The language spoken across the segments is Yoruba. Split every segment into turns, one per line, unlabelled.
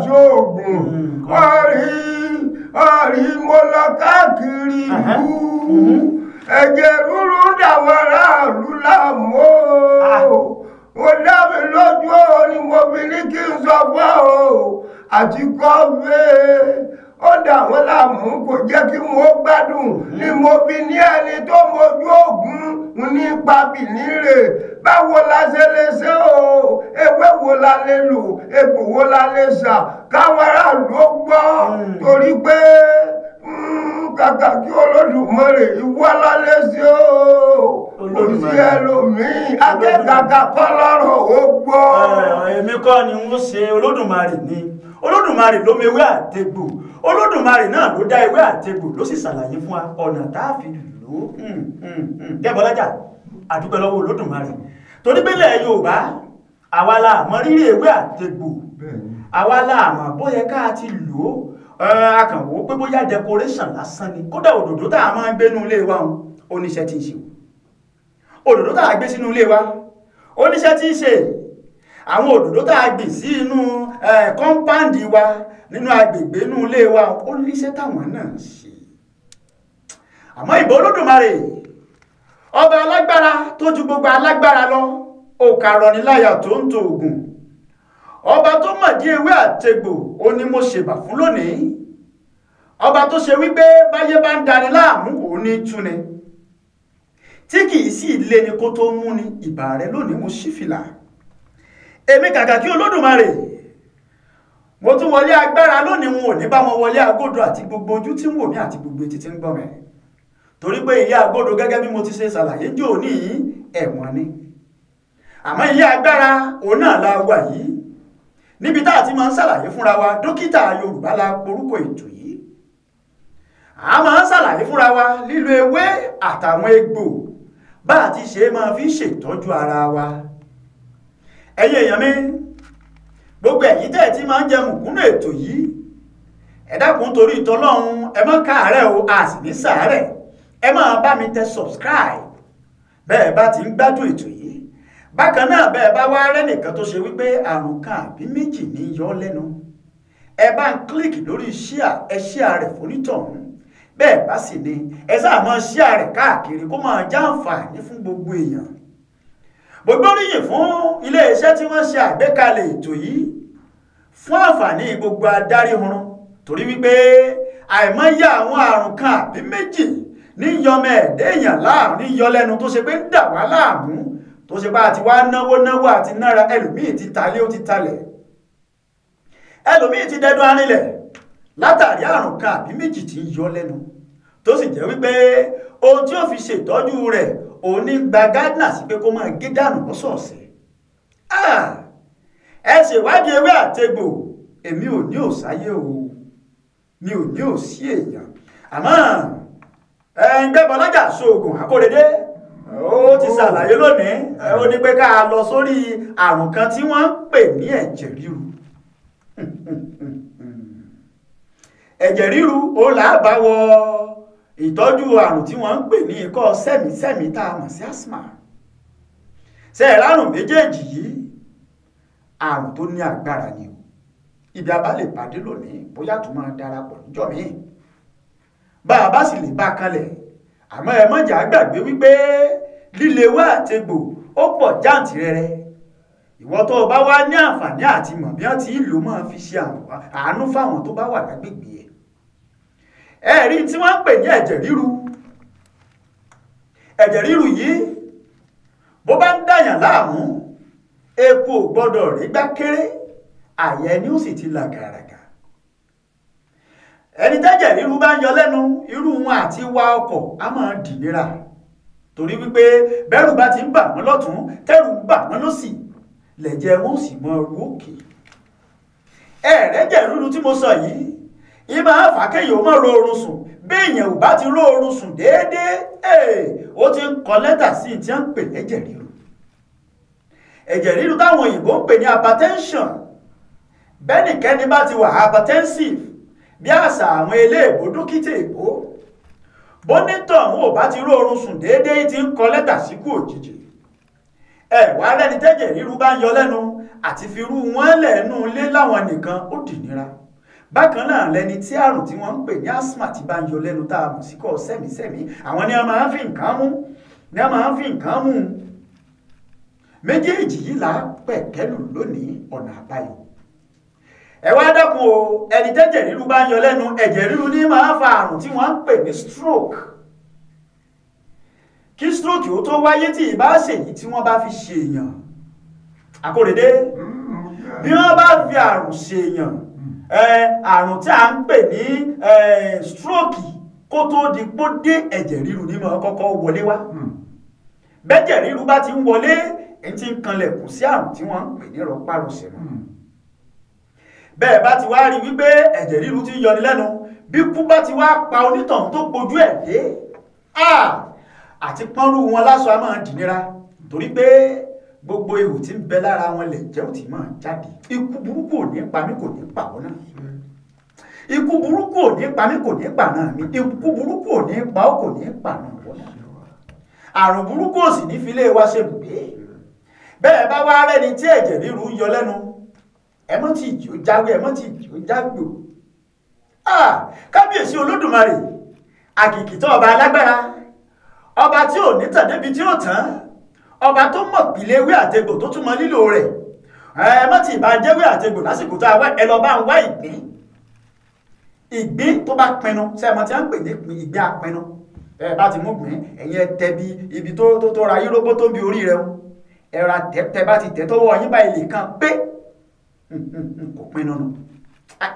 sóògùn ọ̀rí mo lọ káàkiri ìlú ẹ̀jẹ̀ rúrú dàwọn aráàlú láàmú ó dá mi lójú ni mo fi ní kí n sọ fún ọ àti kọ́fẹ́ ó dà wọ́n láàmú kò jẹ́ kí wọ́n gbádùn ni mo fi ní ẹni tó mojú ògùn ní pabìlì rẹ̀ báwo la ṣe lè ṣe o ewé wo la lè lò egbò wo la lè ṣà káwọn aráàlú ó gbọ́ torí pé kàkà kí Olódùmarè ìwọ la lè ṣe o kò sí ẹlòmíì akẹ́kàkà kọ́ lọ́rọ̀ ó gbọ́.
èmi kọ́ ni wọ́n ṣe Olódùmarè ni Olódùmarè ló mewé àtegbò Olódùmarè náà ló dá ewé àtegbò ló sì ṣàlàyé fún wa ọ̀nà tá a fi lò ó Kẹ́bọlájà àdúpẹ́ lọ́wọ́ Olódùmarè torí pé ilẹ̀ Yorùbá àwa la mọ rírì ewé àtegbò àwa la mọ̀ bóyá ká ti lò ó akànwó pé bóyá decoration lásán ni kódà òdòdó tá a máa ń gbé nínú ilé wa oníṣẹ́ tí ń ṣe òdòdó tá a gbé sínú ilé wa oníṣẹ́ tí ń ṣe àwọn òdòdó tá a gbìn sí inú kọ́ńpáǹdì wa nínú agbègbè inú ilé wa ó níṣẹ́ táwọn náà ṣe àmọ́ ìbò Olódùmarè ọba alágbára tó ju gbogbo alágbára lọ òkàrọ̀níláyà tó ń to ògùn ọba tó mọ̀dí ewé àtegbò ó ní mo ṣèbà fún lónìí ọba tó ṣe wípé báyé bá ń dani láàmú òun ní túni tí kìí sí ilé ni kó tó mú ni ìbà rẹ lónìí mo ṣí fìlà èmi kàkà kí Olódùmarè mo tún wọlé agbára lónìí wọn ò ní bá wọn wọlé agodo àti gbogbo ojú tí ń wò mí àti gbogbo etí tí ń gbọ́ mi torí pé ilé agodo gẹ́gẹ́ bí mo ti ṣe ṣàlàyé jò ní ẹ̀wọ̀n ni àmọ́ ilé agbára òun náà la wà yìí níbi tá a ti máa ń ṣàlàyé fúnra wa dókítà Yorùbá la porúkọ ètò yìí a máa ń ṣàlàyé fúnra wa lílo ewé àtàwọn egbò bá a ti ṣe máa fi ṣètọ́jú ara wa ẹ̀yin èèyàn mi gbogbo ẹ̀yin tẹ́ ti máa ń jẹ mùkúnnù ètò yìí ẹ dákun torí ìtọ́lọ́run ẹ má káàárẹ̀ o a sì ní sàárẹ̀ ẹ máa bá mi tẹ subscribe bẹ́ẹ̀ bá ti ń gbádùn ètò yìí bákan náà bẹ́ẹ̀ bá wá rẹ́nìkan tó ṣe wípé àrùn kan àbí méjì ní yọ lẹ́nu ẹ bá ń kílíkì lórí share ẹ share rẹ̀ fónítọ̀hún bẹ́ẹ̀ bá sì ní ẹ sáà máa share rẹ̀ káàkiri kó máa jàǹfààní fún gbogbo èèyàn gbogbo oríyìn fún iléeṣẹ́ tí wọ́n ṣe àgbékalẹ̀ ètò yìí fún àǹfààní gbogbo adarí hurun torí wípé àìmọye àwọn àrùn kan àbí méjì ní yọmọ ẹ̀dẹ́ èèyàn láàrùn ní yọ lẹ́nu tó ṣe pé ń dà wá láàmú tó ṣe bá àti wá náwó àti nára ẹlòmíì ti talé ó ti talẹ̀ ẹlòmíì ti dẹdún arinlẹ̀ látàrí àrùn kan àbí méjì tí ń yọ lẹ́nu tó sì jẹ́ wípé ohun tí ó fi ṣètọ́jú rẹ̀ òun ní gba gádínà sí pé kó máa gé dànù lọ́sọ̀ọ̀sẹ̀ ẹ ṣèwádìí ewé àtegbò èmi ò ní òsáyé o mi ò ní òsí èèyàn àmọ́ Kẹ́bọlájà ṣoògùn Akóredé ó ti ṣàlàyé lónìí ó ní pé ká lọ sórí àrùn kan tí wọ́n ń pè ní ẹ̀jẹ̀ ríru ẹ̀jẹ̀ ríru ó làbá wọ ìtọ́jú àrùn tí wọ́n ń pè ní ikọ́ sẹ́mìísẹ́mìí tá a mọ̀ sí asthma ṣe ìrárùn méjèèjì yìí àrùn tó ní agbára ni o ibi abá lè pàdé lónìí bóyá tó máa darapọ̀ níjọ́ míì bá a bá sì lè bá a kalẹ̀ àmọ́ ẹ mọ̀jà gbàgbé wípé líle wá àtegbò ó pọ̀ jáǹtìrẹrẹ ìwọ tó o bá wá ní àǹfààní àti mọ̀ bí wọ́n ti lò máa fi ṣe àánú fáwọn tó bá wà lágbègbè ẹ̀ ẹ̀rí tí wọ́n ń pè ní ẹ̀jẹ̀ ríru yìí bó bá ń dàyàn láàmú epo ò gbọ́dọ̀ rí gbá kéré àyẹ ni ó sì ti là gàràgà ẹni tẹ́jẹ̀ ríru bá ń yọ lẹ́nu irú wọn àti wa ọkọ̀ á máa dìnira torí wípé bẹ́rù bá ti ń bà wọ́n lọ́tún tẹ́rù ń bà wọ́n lósì lẹ̀jẹ̀ wọn ò sì mọ ru òkè ẹ̀rẹ́jẹ̀ ríru tí mo sọ yìí ìmọ̀ àfàkẹ́yìn ó mọ̀ ro oorun sùn bí èèyàn ò bá ti ro oorun sùn déédéé ó ti ń kọ lẹ́tà sí tí wọ́n ń pè lẹ́jẹ̀ ríru ẹ̀jẹ̀ ríru táwọn òyìnbó ń pè ní hypertension bẹ́nìkẹ́ni bá ti wà hypertensive bí àṣà àwọn eléèbó dókítà èbó bónítọ̀ àwọn ò bá ti ro oorun sùn déédéé ti ń kọ lẹ́tà síkú òjijì wà lẹ́ni tẹ́jẹ̀ ríru bá ń yọ lẹ́nu àti firú wọn lẹ́nu lé láwọn nìkan ó dìnira. Bákan náà lẹni tí àrùn tí wọ́n ń pè ní asthma ti bá ń yọ lẹ́nu tá a mọ̀ sí kọ́ sẹ́mìsẹ́mì, àwọn ni a máa ń fi nǹkan mú méjèèjì yìí là á pẹ̀kẹ́lù lónìí ọ̀nà àbáyọ. Ẹ wá dákun o, ẹni tẹ́jẹ̀ ríru bá ń yọ lẹ́nu, ẹ̀jẹ̀ ríru ní máa fa àrùn tí wọ́n ń pè ní stroke. Kí stroke ó tó wáyé tí ìbá ṣèyí tí wọ́n bá fi ṣe èèyàn, Akóredé, bí wọ́n bá fi àrùn ṣe èèyàn, àrùn tí a ń pè ní stroke kó tó di pó dé ẹ̀jẹ̀ ríru ní máa kọ́kọ́ wọlé wá. Bẹ́jẹ̀ ríru bá ti ń wọlé, èyí tí ń kanlẹ̀kùn sí àrùn tí wọ́n ń pè ní rọpárọsẹ̀ náà. Bẹ́ẹ̀ bá ti wá rí wípé ẹ̀jẹ̀ ríru ti yọni lẹ́nu, bí kú bá ti wá pa onítọ̀hún tó pojú ẹ̀ dé, àti pọ́nrú wọn láṣọ a máa dìnira, torí pé gbogbo ihò tí ń bẹ lára wọn lè jẹ́ òtí máa jáde. Ikú burúkú ò ní pa mí, kò ní pa wọn náà. Ikú burúkú ò ní pa mí, kò ní pa náà mi. Ikú burúkú ò ní pa ó, kò ní pa náà wọn náà. Àrùn burúkú ò sì ní filé wa ṣe bùgbé. Bẹ́ẹ̀ bá wá rẹ́ni tí ẹ̀jẹ̀ ríru ń yọ lẹ́nu, ẹ mọ́ tí ìjì ó jágbé, ẹ mọ́ tí ìjì ó jágbé. Kábíyèsí Olódùmarè, àkìkìtọ́ ọba alágbára, ọba tí ò ní tàn débi tí ó tán, ọba tó mọ̀ pìlẹ̀ ewé àtegbò tó túmọ̀ lílò rẹ̀. Ẹ mọ́ tí ìbá jẹ́wé àtegbò lásìkò tó wá, ẹ lọ bá ń wá ìgbín tó bá pinnu, sẹ́mọ̀ tí a ń pè ní ìgbín apinnu. Ẹ bá ti mú gbìn, ẹ̀yin ẹ tẹ bí ibi tó ra yírógbó tó bí orí rẹ̀, ẹ̀rà tẹ bá ti tẹ̀ tó wọ́ yín bá ilé kan pé kò pinnu nù.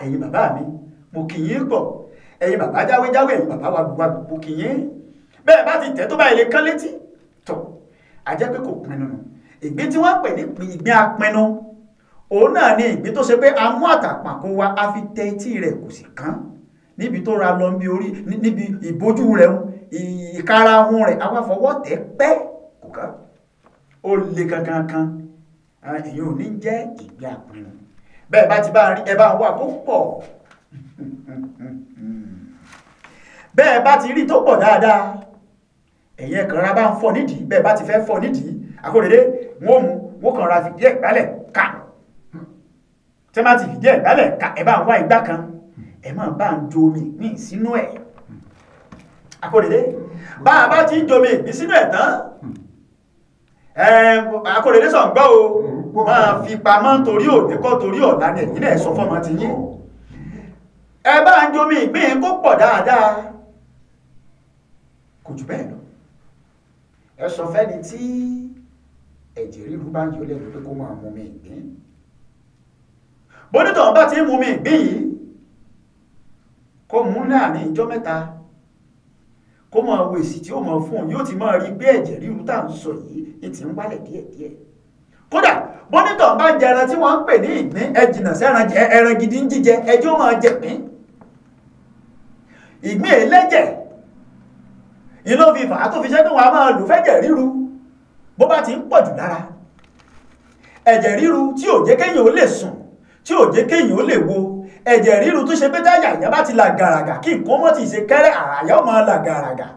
Ẹ̀yin bàbá mi, mo kì yín pọ̀. Ẹ̀yin bàbá jáwéjáwé, ẹ̀yin bàbá wa gbogbo mo kì yín. Bẹ́ẹ̀ bá ti tẹ̀ tó bá ilé kan létí tọ̀, a jẹ́ pé kò pinnu nù. Ìgbín tí wọ́n pè ní ìgbín apinnu, òun náà ni ìgbín tó ṣe pé a mú àtàpàkò wa, a fi tẹ etí rẹ̀ kò sì kán níbi tó ra lọ bí orí, níbi ìbójú rẹ̀, ìkara ohun rẹ̀, a wá fọwọ́ tẹ̀ pẹ́ kò ká. Ó le kankan, èyí ò ní jẹ́ ìgbín apinnu. Bẹ́ẹ̀ bá ti bá rí, ẹ bá wà kó pọ̀. Bẹ́ẹ̀ bá ti rí tó pọ̀ dáadáa, ẹ̀yin ẹ̀kan ra bá ń fọ́ nídìí. Bẹ́ẹ̀ bá ti fẹ́ fọ́ nídìí, Akóredé, wọ́n kàn ra fìdí ẹ̀ gbálẹ̀ ká. Tẹ́ bá ti fìdí ẹ̀ gbálẹ̀ ká, ẹ bá ń wá igbá kan, ẹ máa bá ń jo omi ìgbín sínú ẹ̀. Akóredé, bá a bá ti ń jo omi ìgbín sínú ẹ̀ tán, Akóredé sọ̀ ń gbọ́ o, máa fi pamọ́ torí òní kọ́ torí ọ̀la ní ẹ̀yìn náà sọ fọ́mọ ti yín. Ẹ bá ń jo omi ìgbín kó pọ̀ dáadáa, kò jù bẹ́ẹ̀ lọ. Ẹ sọ fẹ́ni tí ẹ̀jẹ̀ ríru bá ń yọ lẹ́nu pé kó máa mu omi ìgbín. Bónítọ̀ bá ti ń mu omi ìgbín yìí, kó mú láàrin ìjọ́ mẹ́ta, kó máa wo èsì tí ó máa fún un, yóò ti máa rí pé ẹ̀jẹ̀ ríru tá ń sọ yìí ní ti ń wálẹ̀ díẹ̀díẹ̀. Kódà bónítọ̀ bá jẹ ẹran tí wọ́n ń pè ní ìgbín, ẹ jìnnà sí ẹran gidi ń jíjẹ, ẹjọ́ máa jẹ pín. Ìgbín ẹlẹ́jẹ̀ inú fi fà á tó fi ṣẹ́ pé wọ́n a máa lò fẹ́jẹ̀ ríru bó bá ti ń pọ̀ jù lára. Ẹ̀jẹ̀ ríru tí ò jẹ́ kéèyàn ó lè sùn, tí ò jẹ́ kéèyàn ó lè wo. Ẹ̀jẹ̀ ríru tó ṣe pé táyà ìyá bá ti là gàràgà, kí nǹkan mọ́ ti ṣe kẹ́rẹ́, àyà ó máa là gàràgà.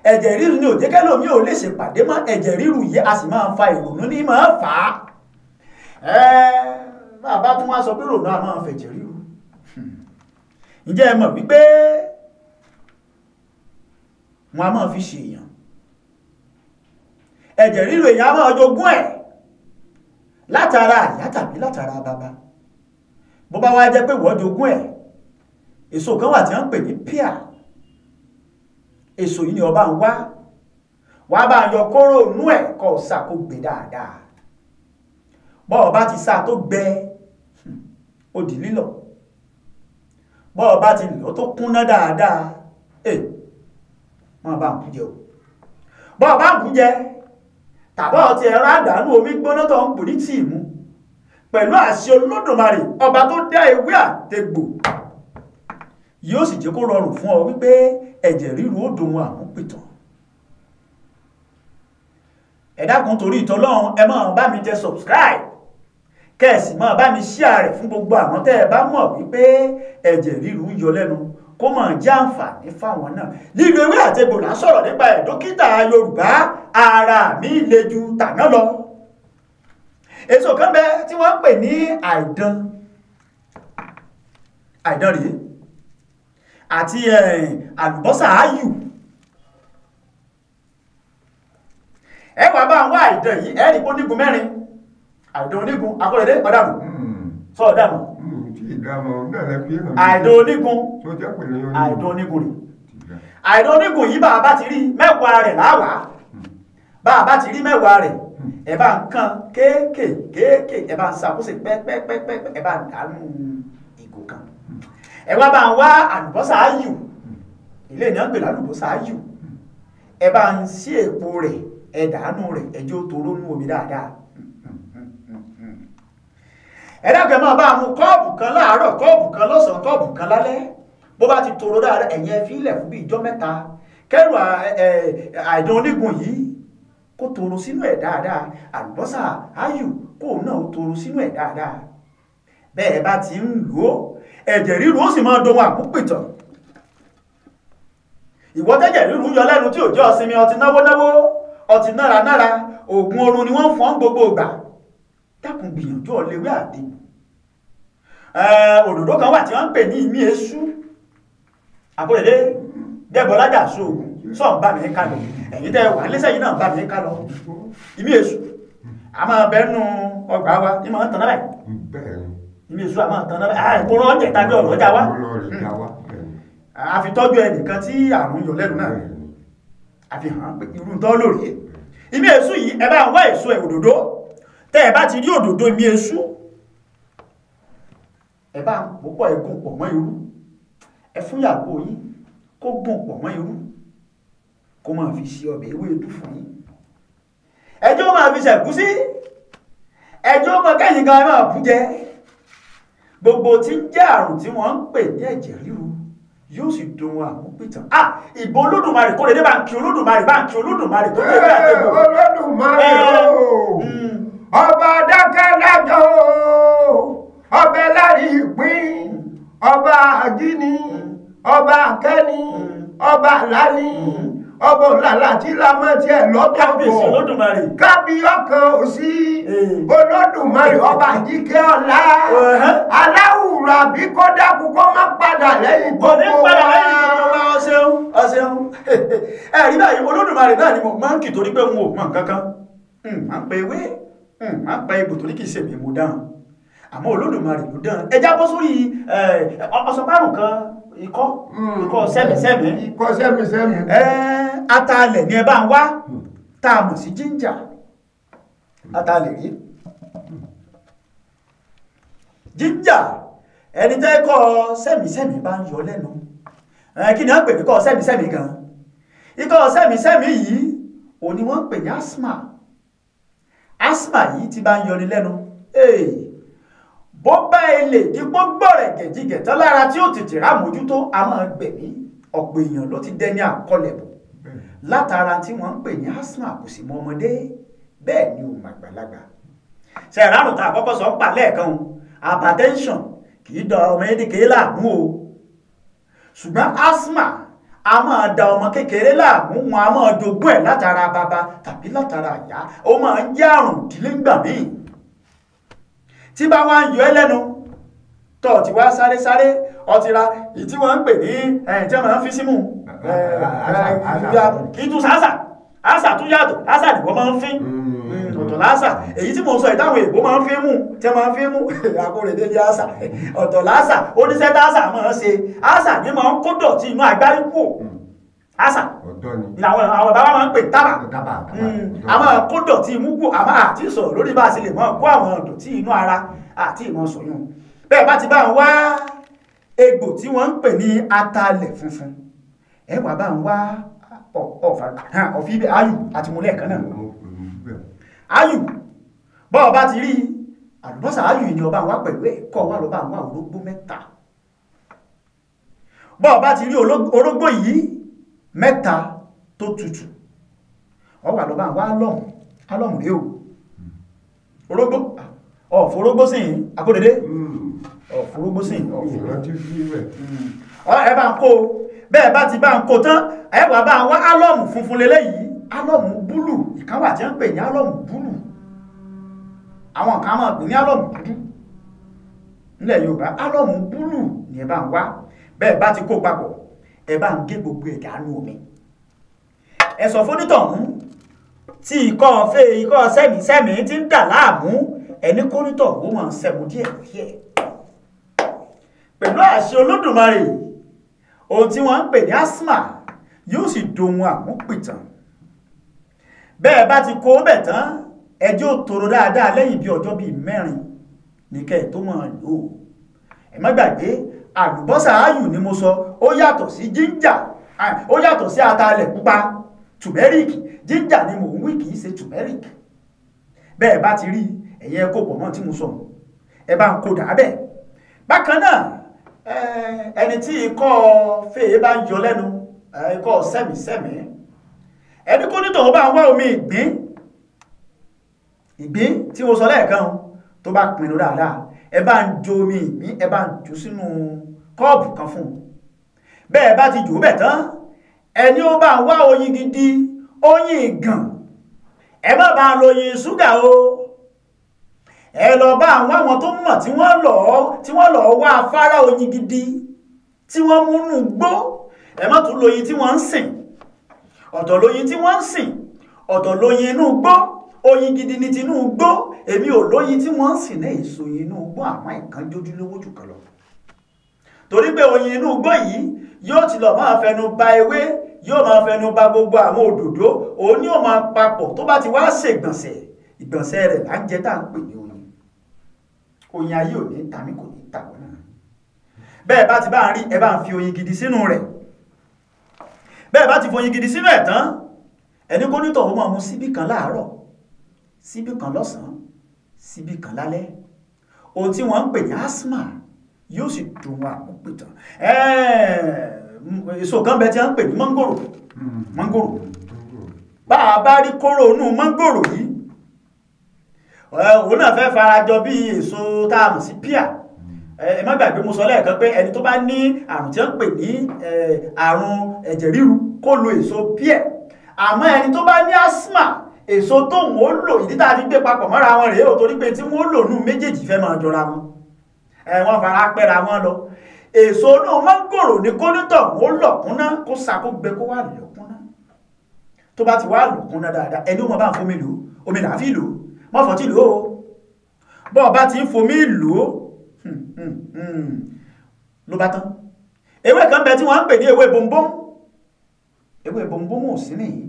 Ẹ̀jẹ̀ ríru ni ò jẹ́ kẹ́lòmí ò lè ṣe pàdé mọ́. Ẹ̀jẹ̀ ríru yìí a sì máa fa ìrònú ní máa fà á. Bàbá tún wá sọ pé ìrònú a máa fẹ̀jẹ̀ ríru. Ǹjẹ́ ẹ mọ̀ wípé wọn a máa fi ṣe èèyàn? Ẹ̀jẹ̀ ríru èèyàn a máa jogún ẹ̀ látara ìyá tàbí látara bàbá. Bó bá wá jẹ́ pé wọ́n jogún ẹ̀, èso kan wà tí wọ́n ń pè ní píà. Èso yìí ni ọba ń wá bá yọ kóró inú ẹ̀ kọ́ sá kó gbé dáadáa. Bọ́ ọba ti sá tó gbẹ, ó di lílọ̀. Bọ́ ọba ti lọ tó kúnná dáadáa, wọ́n bá ń kú jẹ o. Bọ́ ọba ń kú jẹ, tàbí ọtí ẹ̀rọ àdánù omi gbóná tó ń pò ní tíì mú, pẹ̀lú àṣẹ Olódùmarè ọba tó dá ewé àtegbò, yóò sì jẹ́ kó rọrùn fún ọ wípé ẹ̀jẹ̀ ríru ó dòun àmúpìtàn. Ẹ dákun torí ìtọ́lọ́run, ẹ máa bá mi tẹ subscribe, kẹ́ẹ̀sì máa bá mi share rẹ̀ fún gbogbo àwọn tẹ́ ẹ bá mọ̀ wípé ẹ̀jẹ̀ ríru ń yọ lẹ́nu, kó máa jẹ́ àǹfààní fáwọn náà. Lílo ewé àtegbò là ń sọ̀rọ̀ nípa ẹ̀. Dókítà Yorùbá, ara mi le ju tàná lọ. èso kan bẹ tí wọ́n ń pè ní àìdán rèé àti àlùbọ́sà áyù. ẹ wá bá àwọn àìdán yìí ẹ rí pé onígun mẹ́rin àìdán onígun akọ́rẹ́dé ọ̀dàmù sọ ọ̀dàmù àìdán onígun àìdán onígun rè àìdán onígun yìí bá a bá ti rí mẹ́wàá rẹ̀ láwàá bá a bá ti rí mẹ́wàá rẹ̀ ẹ bá ń kan kéékèèké ẹ bá ń ṣàkóso pẹ́pẹ́pẹ́pẹ́ ẹ bá ń dànù ìgò kan ẹ wá bá ń wá àlùbọ́sà áyù ilé ìyàn pè lálùbọ́sà áyù ẹ bá ń sí èpo rẹ̀ ẹ dànù rẹ̀ ẹjọ́ toró nú omi dáadáa ẹ dákẹ́ máa bá mu kọ́ọ̀bù kan láàárọ̀ kọ́ọ̀bù kan lọ́sàn-án kọ́ọ̀bù kan lálẹ́ bó bá ti toró dáadáa ẹ̀yìn ẹ fílẹ̀ fún bí ijọ́ mẹ́ta kẹ́rù àìdán onígun yìí kó toro sínú ẹ̀ dáadáa àlùbọ́sà áyù kó náà toro sínú ẹ̀ dáadáa bẹ́ẹ̀ bá ti ń lò ó ẹ̀jẹ̀ ríru ó sì máa dohun àmúpìtàn ìwọ́tẹ́jẹ̀ ríru yọ lẹ́nu tí ò jẹ́ ọsinmi ọtí náwó ọtí nára oògùn oorun ni wọ́n fọ́n gbogbo ìgbà dákun gbìyànjú ọ̀lẹ́wé àdé òdòdó kan wà tí wọ́n ń pè ní ìmí èṣù àkórèdé dẹ́bọ̀lájà sóògùn sọ́ọ̀ bá mi ká lọ ẹ̀yin tẹ́ wà lẹ́sẹ̀ yìí náà bá mi ká lọ ìmí èṣù a máa bẹ́nu ọgbà wa ní máa ń tàn náà báyìí ìmí èṣù a máa tàn náà báyìí àìkúrọ̀ ọ̀jẹ̀ tàbí ọ̀rọ̀ ọjà wa a fi tọ́jú ẹnìkan tí àrùn yọ lẹ́nu náà a fi hàn pé irú tọ́ lórí ìmí èṣù yìí ẹ bá ń wá èso ẹ̀ òdòdó tẹ́ ẹ bá ti rí òdòdó ìmí èṣù ẹ bá ń púpọ̀ ẹ̀gùn pọ̀ mọ́ irú ẹ fún ìyàwó yín kó gùn pọ̀ mọ́ irú kó máa fi ṣe ọbẹ̀ ewé edú fún yín ẹjọ́ máa fi ṣẹ̀gúsí ẹjọ́ máa kẹ́yìn gan máa bú jẹ gbogbo tí ń jẹ́ àrùn tí wọ́n ń pè ní ẹ̀jẹ̀ ríru yóò sì dohun àmúpìtàn ìbò olódùmarè kó lè dé bá ń kí olódùmarè tó lè rí àtẹ̀bò
olódùmarè ọba dákẹ́dájọ́ ọba lárí ìpín ọba àjíní ọba akẹ́ni ọba àlání ọba òlàlà tí lámọ́ tí ẹ̀ lọ́tọ̀ọ̀tọ̀ kábí ọkàn òsí olódùmarè ọba jíkẹ́ ọlá aláwùrà bí kó dákú kó má padà lẹ́yìn gbogbo wa
ọ̀sẹ̀un ẹ̀rí báyìí olódùmarè náà ni mo máa ń kì torí pé wọn ò mọ̀ kankan máa ń pe ewé máa ń pa egbò torí kì í ṣèmi mo dáhùn àmọ́ olódùmarè ló dáhùn ẹjá bọ́ sórí ọ̀sọ̀párùn kan ikọ́ sẹ́mìsẹ́mì atalẹ̀ ni ẹ bá ń wá tá a mọ̀ sí jíńjà atalẹ̀ rí jíńjà ẹni tẹ́ kọ́ sẹ́mìsẹ́mì bá ń yọ lẹ́nu kí ni wọ́n pè ní kọ́ sẹ́mìsẹ́mì gan ikọ́ sẹ́mìsẹ́mì yìí ò ní wọ́n pè ní asthma yìí ti bá ń yọni lẹ́nu bó bá ilé dípò gbọ́rẹ̀ gẹ̀jígẹ̀tán lára tí ó tètè rá mójútó a máa gbẹ̀mí ọ̀pọ̀ èèyàn ló ti dẹni àkọlẹ̀bù látara tí wọ́n ń pè ní asthma kò sí mọ́ ọmọdé bẹ́ẹ̀ ni òun àgbàlagbà ṣe ìrárùn tá àkọ́kọ́ sọ ń pa lẹ́ẹ̀kan hypertension kì í da ọmọ kékeré láàmú o ṣùgbọ́n asthma a máa da ọmọ kékeré láàmú wọn a máa jogún ẹ̀ látara bàbá tàbí látara ìyá ó máa ń jẹ́ àrùn ìdílé ńgbà míì tí bá wá ń yọ ẹ́ lẹ́nu tọ́ ti wá sáré ọtí ra ìtí wọ́n ń pè ní tí wọ́n máa ń fi símú kì í tún àṣà tún yàtọ̀ àṣà ni wọ́n máa ń fi ọ̀tọ̀ láṣà èyí tí mo sọ ìdáhùn èbó máa ń fi mú tí wọ́n máa ń fi mú àkórèdé ní àṣà ọ̀tọ̀ láṣà oníṣẹ́ táṣà máa ń ṣe àṣà ní máa ń kó dọ̀tí inú agbárí kù àṣà àwọn bàbá máa ń pè tábà àmọ́ kó dọ̀tí imú kù àmọ́ àti sọ̀rọ̀ lórí bá a ṣe lè mọ́ kó àwọn dọ̀tí inú ara àti ìmọ̀ sọ̀yún bẹ́ẹ̀ bá ti bá ń wá egbò tí wọ́n ń pè ní atalẹ̀ funfun ẹ wà bá ń wá ọ̀fí ayù àti múlẹ̀ kan náà ayù bọ́ọ̀ bá ti rí àlùbọ́sà ayù ni ọba wá pẹ̀lú ẹ̀kọ́ wà lọ́ba àwọn orógbó mẹ́ta bọ́ọ̀ bá ti rí orógbó yìí mẹ́ta tó tutù ọ wà lọ́ba àwọn alọ́mù rẹ̀ o orógbó ọ̀fọ́rógbó sí akódédé ọ̀fọ́rógbó sí ẹ bá ń kó bẹ́ẹ̀ bá ti bá ń kó tán ẹ wà bá wá álọ́mù funfun lélẹ́yìí álọ́mù búlù ìkan wà tí wọ́n ń pè ní álọ́mù búlù
àwọn kan máa pè ní álọ́mù dúdú nílẹ̀ Yorùbá álọ́mù búlù ni ẹ bá ń wá bẹ́ẹ̀ bá ti kó papọ̀ ẹ bá ń gé gbogbo ẹ̀ dànù omi ẹ sọ fónítọ̀hún tí ikọ́ sẹ́mi ti ń dà láàmú ẹni kónítọ̀ ó máa sẹ́mu díẹ̀ díẹ̀ pẹ̀lú àṣẹ Olódùmarè ohun tí wọ́n ń pè ní asthma yóò sì dohun àmúpìtàn bẹ́ẹ̀ bá ti kó bẹ̀ tán ẹjọ́ tòrò dáadáa lẹ́yìn bí ọjọ́ bíi 4 ní kẹ́ tó máa lò ó ẹ má gbàgbé àlùbọ́sà áyù ni mo sọ ó yàtọ̀ sí jíńjà ó yàtọ̀ sí atalẹ̀ pupa turmeric jíńjà ni mò ń wí kì í ṣe turmeric bẹ́ẹ̀ bá ti rí ẹ̀yẹ kó pọ̀ mọ́ tí mo sọ ẹ bá ń kó dà bẹ́ẹ̀ bákan náà ẹni tí ikọ́ fèé bá ń yọ lẹ́nu ikọ́ sẹ́mìsẹ́mì ẹni kó nítorí bá ń wá omi ìgbín tí mo sọ lẹ́ẹ̀kan tó bá pinnu dáadáa ẹ bá ń jo omi ìgbín ẹ bá ń jù sínú kọ́ọ̀bù kan fún un bẹ́ẹ̀ bá ti jù ú bẹ̀ tán ẹni ó bá ń wá oyin gidi oyin ìgàn ẹ má bá ń lo oyin ṣúgà o ẹ lọ bá àwọn tó mọ̀ tí wọ́n lọ wá afárá oyin gidi tí wọ́n múnú gbó ẹ má tún lóyin tí wọ́n ń sìn ọ̀tọ̀ lóyin tí wọ́n ń sìn ọ̀tọ̀ lóyin inú gbó oyin gidi ní tinú gbó èmi ò lóyin tí wọ́n ń sìn ní èso inú gbó àwọn ìkánjójú lówó jù kan lọ torí pé oyin inú gbó yìí yóò ti lọ máa fẹnu ba ewé yóò máa fẹnu ba gbogbo àwọn òdòdó òun ni ó máa papọ̀ tó bá ti wá ṣègbọ̀nsẹ̀ ìgbọ̀nsẹ̀ rẹ̀ là ń jẹ tá à ń pè ní oyin ayé ò ní tàmí kò ní tàwọn náà bẹ́ẹ̀ bá ti bá ń rí ẹ bá ń fi oyin gidi sínú rẹ̀ bẹ́ẹ̀ bá ti foyin gidi sínú ẹ̀ tán ẹni kó nítọ̀ ó máa mu síbí kan láàárọ̀ síbí kan lọ́sàn-án síbí kan lálẹ́ ohun tí wọ́n ń pè ní asthma yóò sì dùn wà púpìtàn èso kan bẹ tí wọ́n ń pè ní mọ́ngòrò bá a bá rí kóró inú mọ́ngòrò yìí òun náà fẹ́ farajọ bí èso tá a mọ̀ sí píà ẹ má gbàgbé mo sọ lẹ́ẹ̀kan pé ẹni tó bá ní àrùn tí wọ́n ń pè ní àrùn ẹ̀jẹ̀ ríru kó lo èso píà àmọ́ ẹni tó bá ní asthma èso tóun ó lò ìdí tá a fi gbé papọ̀ mọ́ra wọn rèé ò torí pé tí wọ́n lò nù méjèèjì fẹ́ máa jọra wọn wọ́n fara pẹ́ra wọn lọ èso náà mángòrò ní kónítọ̀ ó lọ̀kúnná kó sakó gbẹ kó wà lọ̀kúnná tó bá ti wá lọ̀kúnná dáadáa ẹni ó mọ bá ń fomi lò omi là á fi lò mọ́ fọ́ tí lò ó bọ́ọ̀ bá ti ń fomi lò ó ló bá tán ewé kan bẹ tí wọ́n ń pè ní ewé bòmbómù ò sí nìyí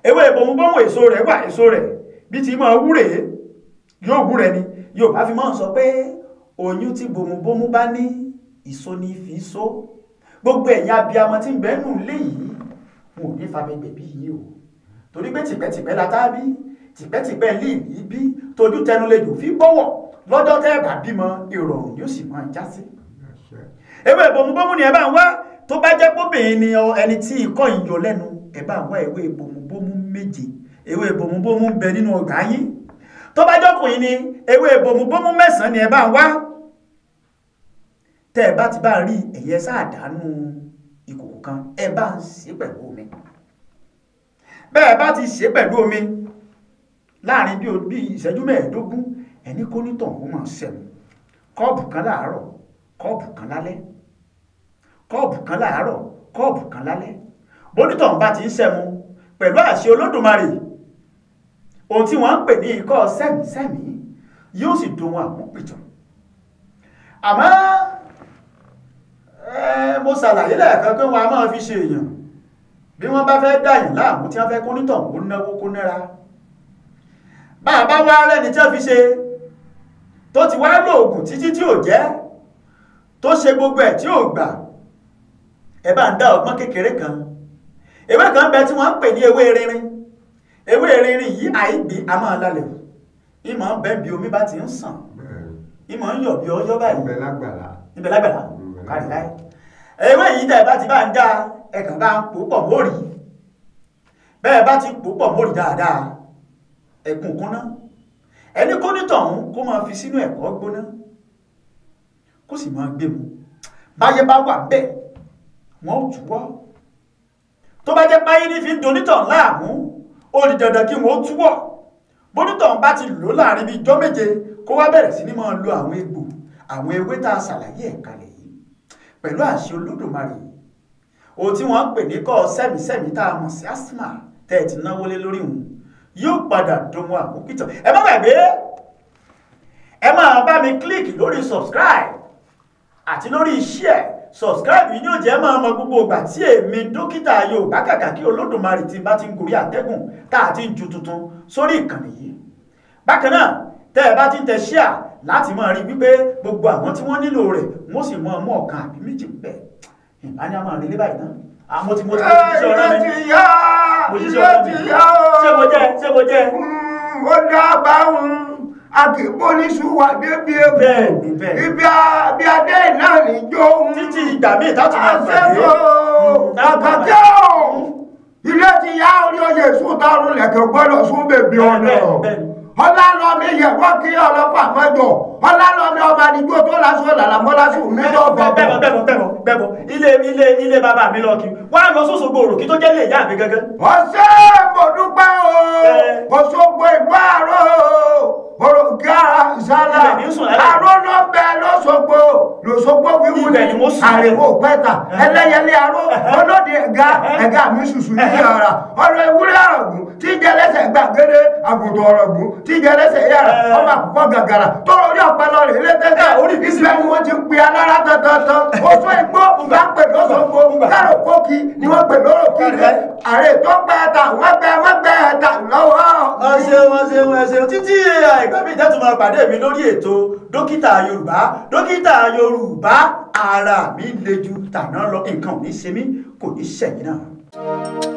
ewé bòmbómù èso rẹ̀ wà èso rẹ̀ bí ti máa wúrè yóò wúrẹ̀ ni yóò bá fi máa sọ pé oyún tí bòmbómù bá ní ìso ní fi so gbogbo ẹ̀yin abiyamọ tí ń bẹ nù léyìí wọn ò ní fa gbẹgbẹ bí yìí o torí pé tìpẹ́tìpẹ́ la tá bí tìpẹ́tìpẹ́ lè ní bí tójú tẹnu lè dùn fi bọ́wọ̀ lọ́jọ́ tẹ́ bá bímọ ìrọ̀rùn yóò sì máa já sí ewé bòmbómù ni ẹ bá ń wá tó bá jẹ́ póbìnrin ni ẹni tí ikọ́ ìyọ lẹ́nu ẹ bá ń wá ewé bòmbómù 7 ewé bòmbómù ń bẹ nínú ọgbà yín tó bá jọ́kùnrin ni ewé bòmbómù 9 ni ẹ bá ń wá tẹ́ ẹ bá ti bá rí ẹ̀yẹ sáàdánù ìkòkò kan ẹ bá ń ṣe pẹ̀lú omi bẹ́ẹ̀ bá ti ṣe pẹ̀lú omi láàrin bí ìṣẹ́jú 15 ẹni kó nítọ̀ ó máa ṣẹ̀mù kọ́ọ̀bù kan láàárọ̀ kọ́ọ̀bù kan lálẹ́ kọ́ọ̀bù kan láàárọ̀ kọ́ọ̀bù kan lálẹ́ bónítọ̀ bá ti ń ṣẹ̀mù pẹ̀lú àṣẹ Olódùmarè ohun tí wọ́n ń pè ní ikọ́ sẹ́mìsẹ́mì yóò sì dùn àmúpìtàn àmọ́ mo ṣàlàyé lẹ́ẹ̀kan pé wọ́n a máa fi ṣe èèyàn bí wọ́n bá fẹ́ dáyìn láàmú tí wọ́n fẹ́ kó nítọ̀ kó náwó kó nára bá a bá wá rẹ́ni tí wọ́n fi ṣe tó ti wá lóògùn títí tí ò jẹ́ tó ṣe gbogbo ẹ̀ tí ò gbà ẹ bá ń dá ọgbọ́n kékeré kan ewé kan bẹ tí wọ́n ń pè ní ewé rinrin yìí àìgbé a máa lálẹ̀ ìmọ̀ ń bẹ́ bí omi bá ti ń sàn ìmọ̀ ń yọ̀ bí ọyọ́ báyìí ibẹ̀ lágbàlá kárí láì ewé yìí tẹ́ bá ti bá ń dá ẹ̀kàn bá ń pò pọ̀ mórì bẹ́ẹ̀ bá ti pò pọ̀ mórì dáadáa ẹ̀kùn kúnná ẹni kó nítọ̀hún kó máa fi sínú ẹ̀kọ́ gbóná kó sì máa gbé mu báyé bá wà bẹ́ẹ̀ wọ́n ò túwọ́ tó bá jẹ́ páyé ní fi ń donítọ̀ láàmú ó di dandan kí wọ́n túwọ́ bónítọ̀ tóńtọ̀ bá ti lò láàrin bíi ijọ́ méje kó wá bẹ̀rẹ̀ sí ní máa lo àwọn egbò àwọn ewé tá a ṣàlàyé ẹ̀ kalẹ̀ yìí pẹ̀lú àṣẹ Olódùmarè ohun tí wọ́n ń pè ní kọ́ sẹ́mìsẹ́mì tá a mọ̀ sí asthma tẹ́ ẹ ti náwó lé lórí òun yóò padà dohun àmúpìtàn. ẹ má gbàgbé ẹ máa bá mi kílíkì lórí subscribe àti lórí share. Subscribe yìí yóò jẹ́ máa mọ gbogbo ìgbà tí èmi dókítà Yorùbá Kàkàkí Olódùmarè tí bá ti ń gorí àtẹ́gùn tá a ti ń ju tuntun sórí ìkànnì yìí. Bákan náà tẹ́ ẹ bá ti ń tẹ share láti máa rí wípé gbogbo àwọn tí wọ́n nílò rẹ̀ wọ́n sì mọ ọmọ ọ̀kan àbí méjì bẹ́ẹ̀. ìbáni a máa rí lé báyìí náà. àmọ́ tí mo ti ṣe ọ̀rọ̀ mi. ṣé mo jẹ́.
ó dábàá akìbóníṣùwà débi egbò ibi adé náà níjó
títí ìgbà míì tátù máa
pàdé àkàkẹ́ ò ilé ti yá orí oyè sùtọ́rù lẹ̀kẹ̀ gbọ́dọ̀ sún bèbí ọ̀nà ọlálọ́mí yẹ̀wọ́ kí ọlọ́pàá mọ́jọ ọlálọ́mí ọba àdìgbò tó lásán làlámọ́lásù níjọ́
bẹ́bọ̀ ilé bàbá mi lọ kí wá lọ sóṣogbo òròkí tó jẹ́ lè yá mi gẹ́gẹ́.
ọ̀sẹ̀ mo dúpẹ́ o Òṣogbo ìlú àárọ̀ òròkè ìsàlà àrólọ́bẹ̀ lọ́sọ̀gbọ̀ wíwúlẹ̀ àrèwò pẹ́ta ẹlẹ́yẹlé aró olóde ẹ̀gá mi ṣùṣù ní ara ọ̀rọ̀ ewúrẹ́ ọ̀rọ̀gùn tí jẹlẹ́sẹ̀ gbàgede àgùntàn ọ̀rọ̀gùn tí jẹlẹ́sẹ̀ yára ọmọ àkùkọ gàgàrà tó orí ọ̀pẹ̀lọ rẹ̀ lẹ́tẹ̀ẹ́tẹ̀ orí ìsìlẹ̀ ni wọ́n ti ń pe alára tọ̀tọ̀tọ̀ oṣù igbó bá pè lọ́sọ̀gbọ̀ kárò kókì ni wọ́n pè lóró kiri àrè tó pẹ́ẹ́ta wọ́n gbẹ́ ẹ̀ta lọ́wọ́.
ọ̀sẹ̀ títí ìgbà mi jẹ́ tó máa pàdé mi lórí ètò dókítà Yorùbá ara mi le ju tàná lọ nǹkan ò ní ṣe mí kò ní ṣẹ̀yìn náà.